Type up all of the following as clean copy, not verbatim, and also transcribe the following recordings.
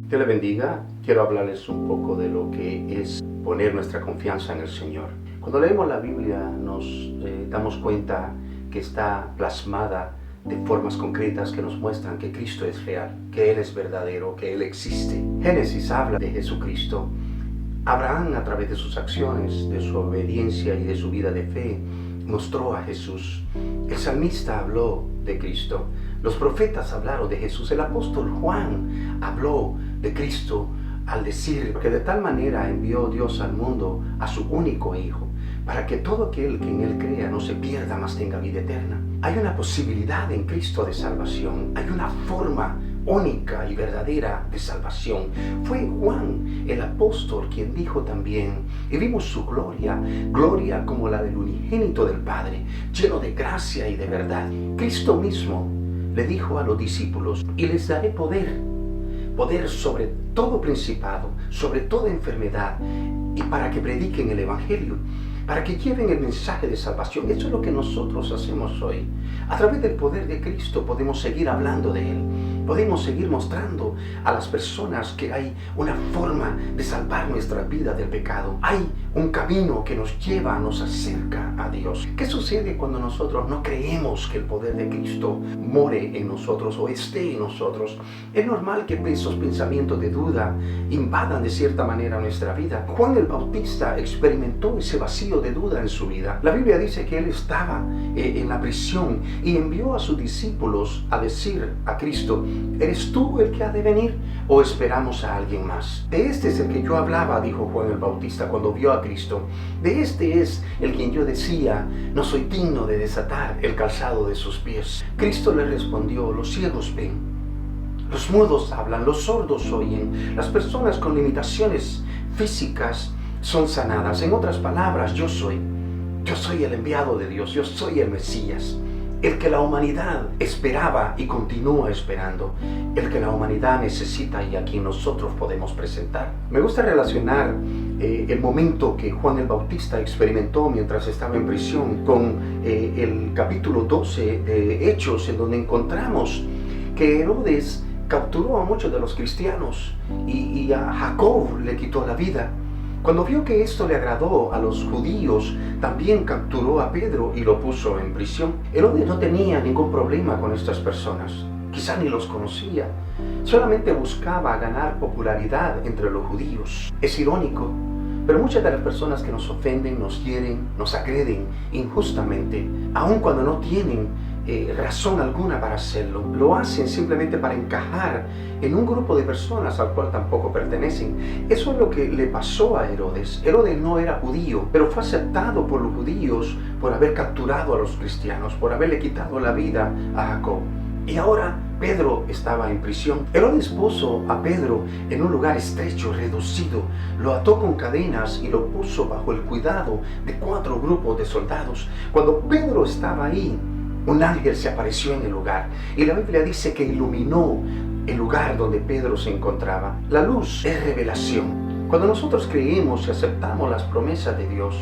Dios le bendiga. Quiero hablarles un poco de lo que es poner nuestra confianza en el Señor. Cuando leemos la Biblia nos damos cuenta que está plasmada de formas concretas que nos muestran que Cristo es real, que Él es verdadero, que Él existe. Génesis habla de Jesucristo. Abraham, a través de sus acciones, de su obediencia y de su vida de fe, mostró a Jesús. El salmista habló de Cristo. Los profetas hablaron de Jesús. El apóstol Juan habló de Cristo al decir que de tal manera envió Dios al mundo a su único Hijo, para que todo aquel que en Él crea no se pierda, mas tenga vida eterna. Hay una posibilidad en Cristo de salvación. Hay una forma única y verdadera de salvación. Fue Juan el apóstol quien dijo también, y vimos su gloria, gloria como la del unigénito del Padre, lleno de gracia y de verdad. Cristo mismo le dijo a los discípulos, y les daré poder sobre todo principado, sobre toda enfermedad, y para que prediquen el Evangelio, para que lleven el mensaje de salvación. Eso es lo que nosotros hacemos hoy. A través del poder de Cristo podemos seguir hablando de Él. Podemos seguir mostrando a las personas que hay una forma de salvar nuestra vida del pecado. Hay un camino que nos lleva, nos acerca a Dios. ¿Qué sucede cuando nosotros no creemos que el poder de Cristo more en nosotros o esté en nosotros? Es normal que esos pensamientos de duda invadan de cierta manera nuestra vida. Juan el Bautista experimentó ese vacío de duda en su vida. La Biblia dice que él estaba en la prisión y envió a sus discípulos a decir a Cristo, ¿eres tú el que ha de venir o esperamos a alguien más? De este es el que yo hablaba, dijo Juan el Bautista cuando vio a Cristo. De este es el quien yo decía, no soy digno de desatar el calzado de sus pies. Cristo le respondió, los ciegos ven, los mudos hablan, los sordos oyen, las personas con limitaciones físicas son sanadas. En otras palabras, yo soy el enviado de Dios, yo soy el Mesías, el que la humanidad esperaba y continúa esperando, el que la humanidad necesita y a quien nosotros podemos presentar. Me gusta relacionar el momento que Juan el Bautista experimentó mientras estaba en prisión con el capítulo 12 de Hechos, en donde encontramos que Herodes capturó a muchos de los cristianos y a Jacob le quitó la vida. Cuando vio que esto le agradó a los judíos, también capturó a Pedro y lo puso en prisión. Herodes no tenía ningún problema con estas personas, quizá ni los conocía, solamente buscaba ganar popularidad entre los judíos. Es irónico, pero muchas de las personas que nos ofenden, nos hieren, nos agreden injustamente, aun cuando no tienen razón alguna para hacerlo, lo hacen simplemente para encajar en un grupo de personas al cual tampoco pertenecen. Eso es lo que le pasó a Herodes. Herodes no era judío, pero fue aceptado por los judíos por haber capturado a los cristianos, por haberle quitado la vida a Jacob. Y ahora Pedro estaba en prisión. Herodes puso a Pedro en un lugar estrecho, reducido, lo ató con cadenas y lo puso bajo el cuidado de 4 grupos de soldados. Cuando Pedro estaba ahí, un ángel se apareció en el lugar y la Biblia dice que iluminó el lugar donde Pedro se encontraba. La luz es revelación. Cuando nosotros creemos y aceptamos las promesas de Dios,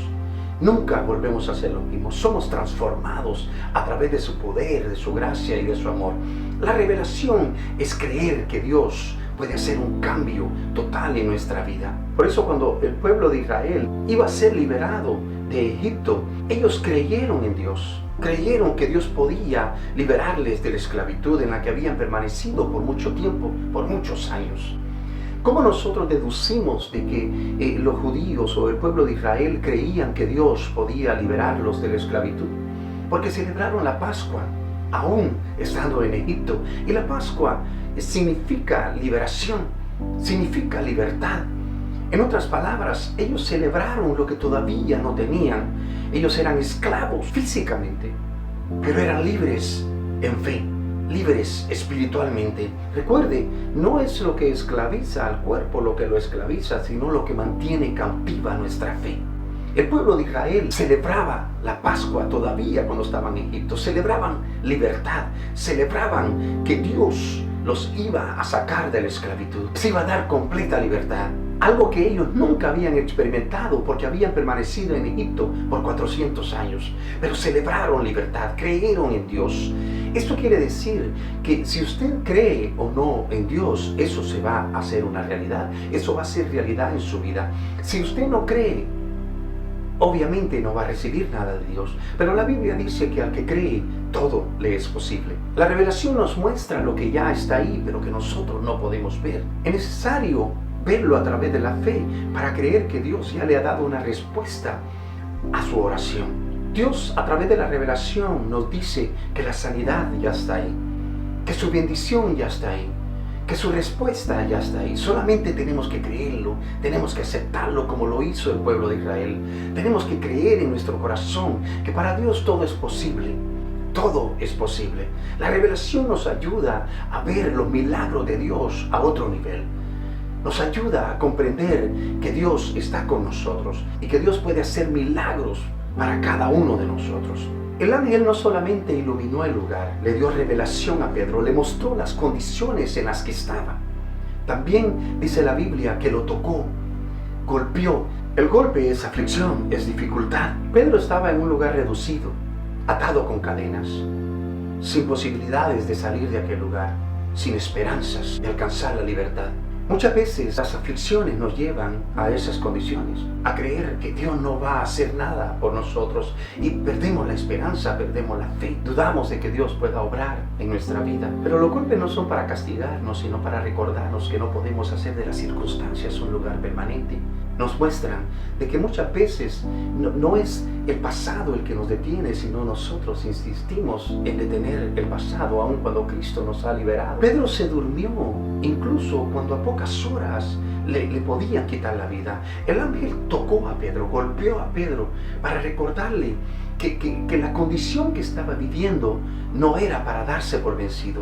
nunca volvemos a hacer lo mismo. Somos transformados a través de su poder, de su gracia y de su amor. La revelación es creer que Dios puede hacer un cambio total en nuestra vida. Por eso cuando el pueblo de Israel iba a ser liberado de Egipto, ellos creyeron en Dios. Creyeron que Dios podía liberarles de la esclavitud en la que habían permanecido por mucho tiempo, por muchos años. ¿Cómo nosotros deducimos de que los judíos o el pueblo de Israel creían que Dios podía liberarlos de la esclavitud? Porque celebraron la Pascua, aún estando en Egipto. Y la Pascua significa liberación, significa libertad. En otras palabras, ellos celebraron lo que todavía no tenían. Ellos eran esclavos físicamente, pero eran libres en fe, libres espiritualmente. Recuerde, no es lo que esclaviza al cuerpo lo que lo esclaviza, sino lo que mantiene cautiva nuestra fe. El pueblo de Israel celebraba la Pascua todavía cuando estaban en Egipto. Celebraban libertad, celebraban que Dios los iba a sacar de la esclavitud. Se iba a dar completa libertad. Algo que ellos nunca habían experimentado porque habían permanecido en Egipto por 400 años. Pero celebraron libertad, creyeron en Dios. Esto quiere decir que si usted cree o no en Dios, eso se va a hacer una realidad. Eso va a ser realidad en su vida. Si usted no cree, obviamente no va a recibir nada de Dios. Pero la Biblia dice que al que cree, todo le es posible. La revelación nos muestra lo que ya está ahí, pero que nosotros no podemos ver. Es necesario verlo a través de la fe para creer que Dios ya le ha dado una respuesta a su oración. Dios a través de la revelación nos dice que la sanidad ya está ahí, que su bendición ya está ahí, que su respuesta ya está ahí. Solamente tenemos que creerlo, tenemos que aceptarlo como lo hizo el pueblo de Israel. Tenemos que creer en nuestro corazón que para Dios todo es posible. Todo es posible. La revelación nos ayuda a ver los milagros de Dios a otro nivel. Nos ayuda a comprender que Dios está con nosotros y que Dios puede hacer milagros para cada uno de nosotros. El ángel no solamente iluminó el lugar, le dio revelación a Pedro, le mostró las condiciones en las que estaba. También dice la Biblia que lo tocó, golpeó. El golpe es aflicción, es dificultad. Pedro estaba en un lugar reducido, atado con cadenas, sin posibilidades de salir de aquel lugar, sin esperanzas de alcanzar la libertad. Muchas veces las aflicciones nos llevan a esas condiciones, a creer que Dios no va a hacer nada por nosotros y perdemos la esperanza, perdemos la fe, dudamos de que Dios pueda obrar en nuestra vida. Pero los golpes no son para castigarnos, sino para recordarnos que no podemos hacer de las circunstancias un lugar permanente. Nos muestran de que muchas veces no es el pasado el que nos detiene, sino nosotros insistimos en detener el pasado, aun cuando Cristo nos ha liberado. Pedro se durmió, incluso cuando a pocas horas le podían quitar la vida. El ángel tocó a Pedro, golpeó a Pedro para recordarle que la condición que estaba viviendo no era para darse por vencido.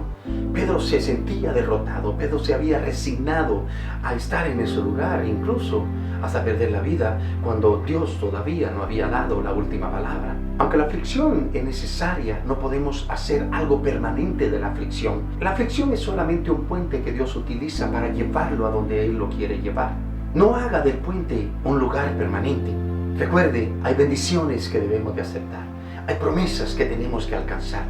Pedro se sentía derrotado, Pedro se había resignado a estar en ese lugar, incluso hasta perder la vida, cuando Dios todavía no había dado la última palabra. Aunque la aflicción es necesaria, no podemos hacer algo permanente de la aflicción. La aflicción es solamente un puente que Dios utiliza para llevarlo a donde Él lo quiere llevar. No haga del puente un lugar permanente. Recuerde, hay bendiciones que debemos de aceptar. Hay promesas que tenemos que alcanzar.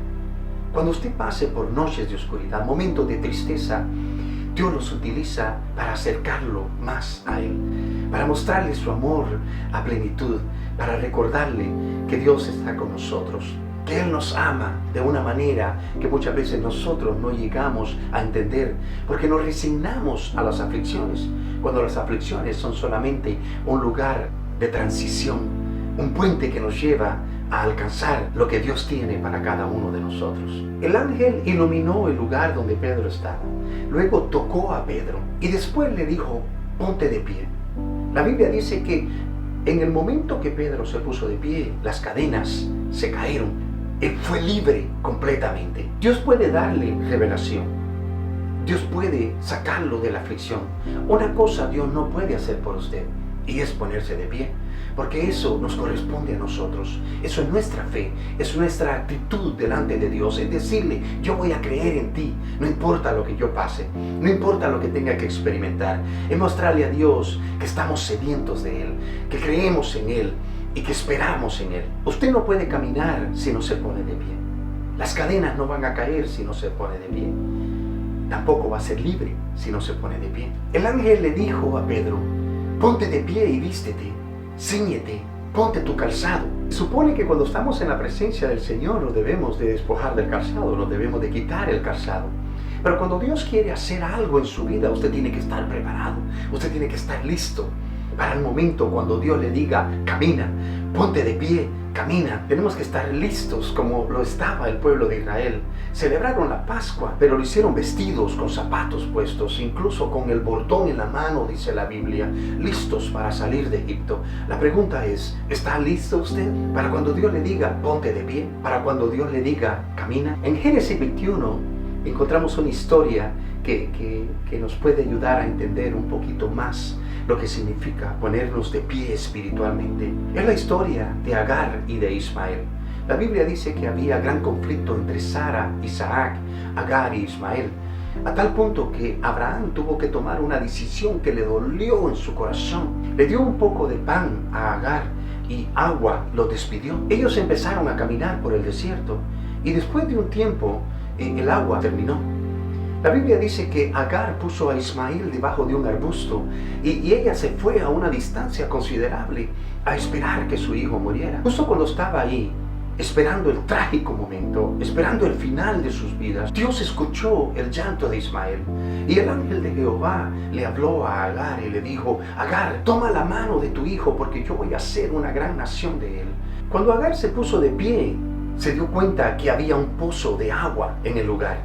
Cuando usted pase por noches de oscuridad, momentos de tristeza, Dios los utiliza para acercarlo más a Él, para mostrarle su amor a plenitud, para recordarle que Dios está con nosotros, que Él nos ama de una manera que muchas veces nosotros no llegamos a entender, porque nos resignamos a las aflicciones, cuando las aflicciones son solamente un lugar de transición, un puente que nos lleva a alcanzar lo que Dios tiene para cada uno de nosotros. El ángel iluminó el lugar donde Pedro estaba, luego tocó a Pedro y después le dijo, ponte de pie. La Biblia dice que en el momento que Pedro se puso de pie, las cadenas se cayeron. Él fue libre completamente. Dios puede darle revelación. Dios puede sacarlo de la aflicción. Una cosa Dios no puede hacer por usted, y es ponerse de pie, porque eso nos corresponde a nosotros. Eso es nuestra fe, es nuestra actitud delante de Dios, es decirle, yo voy a creer en ti, no importa lo que yo pase, no importa lo que tenga que experimentar, es mostrarle a Dios que estamos sedientos de Él, que creemos en Él y que esperamos en Él. Usted no puede caminar si no se pone de pie. Las cadenas no van a caer si no se pone de pie. Tampoco va a ser libre si no se pone de pie. El ángel le dijo a Pedro, ponte de pie y vístete, cíñete, ponte tu calzado. Supone que cuando estamos en la presencia del Señor nos debemos de despojar del calzado, nos debemos de quitar el calzado. Pero cuando Dios quiere hacer algo en su vida, usted tiene que estar preparado, usted tiene que estar listo para el momento cuando Dios le diga, camina, ponte de pie, camina. Tenemos que estar listos como lo estaba el pueblo de Israel. Celebraron la Pascua, pero lo hicieron vestidos, con zapatos puestos, incluso con el bordón en la mano, dice la Biblia, listos para salir de Egipto. La pregunta es, ¿está listo usted para cuando Dios le diga, ponte de pie? Para cuando Dios le diga, camina. En Génesis 21 encontramos una historia que nos puede ayudar a entender un poquito más lo que significa ponernos de pie espiritualmente. Es la historia de Agar y de Ismael. La Biblia dice que había gran conflicto entre Sara, Isaac, Agar y Ismael, a tal punto que Abraham tuvo que tomar una decisión que le dolió en su corazón. Le dio un poco de pan a Agar y agua lo despidió. Ellos empezaron a caminar por el desierto Y después de un tiempo, el agua terminó. La Biblia dice que Agar puso a Ismael debajo de un arbusto y ella se fue a una distancia considerable a esperar que su hijo muriera. Justo cuando estaba ahí, esperando el trágico momento, esperando el final de sus vidas, Dios escuchó el llanto de Ismael. Y el ángel de Jehová le habló a Agar y le dijo: Agar, toma la mano de tu hijo porque yo voy a hacer una gran nación de él. Cuando Agar se puso de pie, se dio cuenta que había un pozo de agua en el lugar.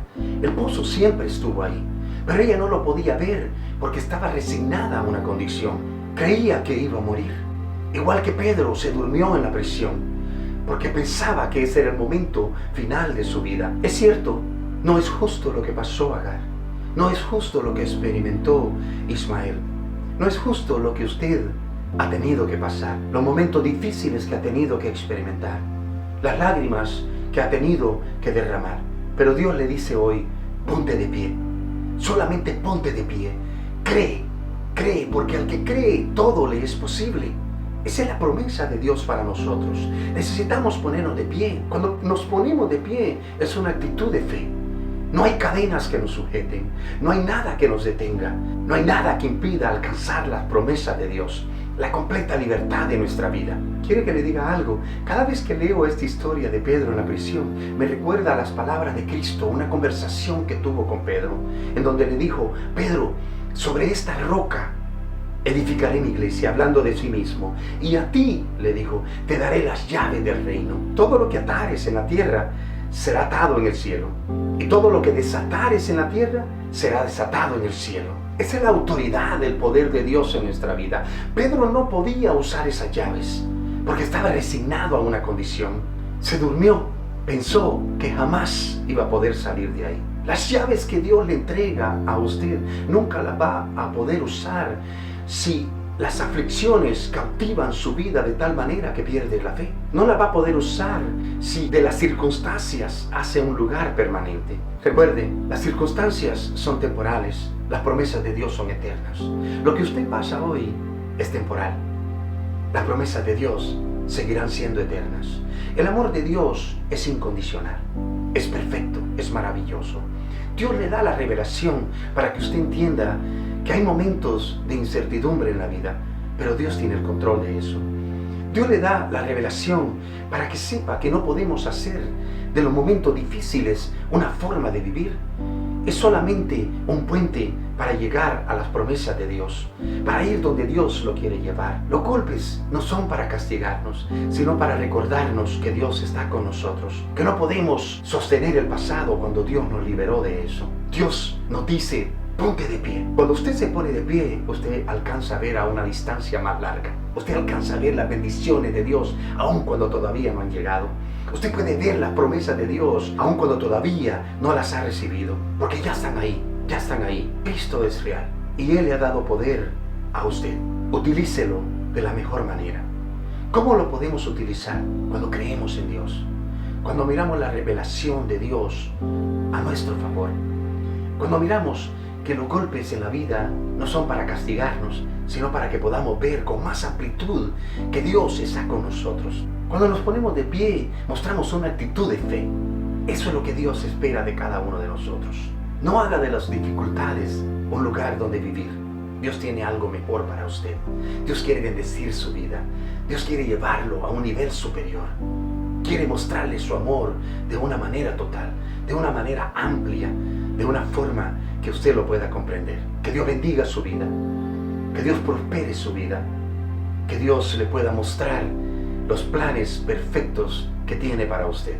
El pozo siempre estuvo ahí, pero ella no lo podía ver porque estaba resignada a una condición. Creía que iba a morir. Igual que Pedro se durmió en la prisión, porque pensaba que ese era el momento final de su vida. Es cierto, no es justo lo que pasó a Agar. No es justo lo que experimentó Ismael. No es justo lo que usted ha tenido que pasar, los momentos difíciles que ha tenido que experimentar, las lágrimas que ha tenido que derramar. Pero Dios le dice hoy: ponte de pie, solamente ponte de pie. Cree, porque al que cree todo le es posible. Esa es la promesa de Dios para nosotros. Necesitamos ponernos de pie. Cuando nos ponemos de pie es una actitud de fe. No hay cadenas que nos sujeten, no hay nada que nos detenga, no hay nada que impida alcanzar las promesas de Dios, la completa libertad de nuestra vida. ¿Quiere que le diga algo? Cada vez que leo esta historia de Pedro en la prisión, me recuerda a las palabras de Cristo, una conversación que tuvo con Pedro, en donde le dijo: Pedro, sobre esta roca edificaré mi iglesia, hablando de sí mismo, y a ti, le dijo, te daré las llaves del reino. Todo lo que atares en la tierra será atado en el cielo, y todo lo que desatares en la tierra será desatado en el cielo. Esa es la autoridad del poder de Dios en nuestra vida. Pedro no podía usar esas llaves porque estaba resignado a una condición. Se durmió, pensó que jamás iba a poder salir de ahí. Las llaves que Dios le entrega a usted nunca las va a poder usar si las aflicciones cautivan su vida de tal manera que pierde la fe. No la va a poder usar si de las circunstancias hace un lugar permanente. Recuerden, las circunstancias son temporales, las promesas de Dios son eternas. Lo que usted pasa hoy es temporal. Las promesas de Dios seguirán siendo eternas. El amor de Dios es incondicional, es perfecto, es maravilloso. Dios le da la revelación para que usted entienda que hay momentos de incertidumbre en la vida, pero Dios tiene el control de eso. Dios le da la revelación para que sepa que no podemos hacer de los momentos difíciles una forma de vivir. Es solamente un puente para llegar a las promesas de Dios, para ir donde Dios lo quiere llevar. Los golpes no son para castigarnos, sino para recordarnos que Dios está con nosotros, que no podemos sostener el pasado cuando Dios nos liberó de eso. Dios nos dice: ponte de pie. Cuando usted se pone de pie, usted alcanza a ver a una distancia más larga. Usted alcanza a ver las bendiciones de Dios, aun cuando todavía no han llegado. Usted puede ver las promesas de Dios, aun cuando todavía no las ha recibido, porque ya están ahí, ya están ahí. Cristo es real y Él le ha dado poder a usted. Utilícelo de la mejor manera. ¿Cómo lo podemos utilizar? Cuando creemos en Dios, cuando miramos la revelación de Dios a nuestro favor, cuando miramos que los golpes en la vida no son para castigarnos, sino para que podamos ver con más amplitud que Dios está con nosotros. Cuando nos ponemos de pie, mostramos una actitud de fe. Eso es lo que Dios espera de cada uno de nosotros. No haga de las dificultades un lugar donde vivir. Dios tiene algo mejor para usted. Dios quiere bendecir su vida. Dios quiere llevarlo a un nivel superior. Quiere mostrarle su amor de una manera total, de una manera amplia, de una forma que usted lo pueda comprender. Que Dios bendiga su vida, que Dios prospere su vida, que Dios le pueda mostrar los planes perfectos que tiene para usted.